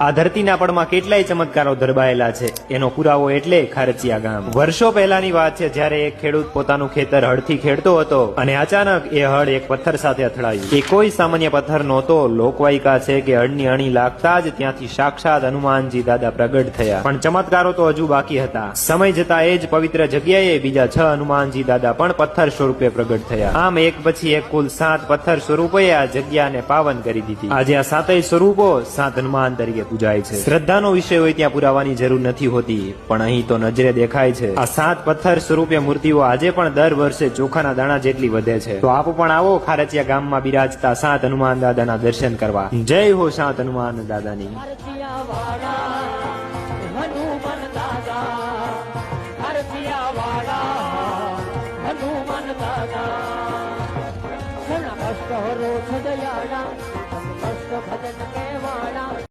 આ ધરતીના પડમાં કેટલાય ચમત્કારો ધરબાયેલા છે, એનો પુરાવો એટલે ખારચિયા ગામ. વર્ષો પહેલાની વાત છે, જ્યારે એક ખેડૂત પોતાનું ખેતર હળથી ખેડતો હતો અને અચાનક એ હળ એક પથ્થર સાથે અથડાયું. એ કોઈ સામાન્ય પથ્થર નહોતો. લોકવાયકા છે કે હળની અણી લાગતા જ ત્યાંથી સાક્ષાત હનુમાનજી દાદા પ્રગટ થયા. પણ ચમત્કારો તો હજુ બાકી હતા. સમય જતા એ જ પવિત્ર જગ્યાએ બીજા 6 હનુમાનજી દાદા પણ પથ્થર સ્વરૂપે પ્રગટ થયા. આમ એક પછી એક કુલ 7 પથ્થર સ્વરૂપોએ આ જગ્યાને પાવન કરી દીધી. આજે આ 7 સ્વરૂપો 7 હનુમાન તરીકે પૂજાય છે. શ્રદ્ધાનો વિષય હોય ત્યાં પુરાવાની જરૂર નથી હોતી, પણ અહીં તો નજરે દેખાય છે. આ 7 પથ્થર સ્વરૂપે મૂર્તિઓ આજે પણ દર વર્ષે ચોખાના દાણા જેટલી વધે છે. તો આપ પણ આવો ખારચિયા ગામમાં બિરાજતા 7 હનુમાન દાદાના દર્શન કરવા. જય હો 7 હનુમાન દાદાની. કષ્ટ હરો છદયાળા કષ્ટ ભજન કેવાળા.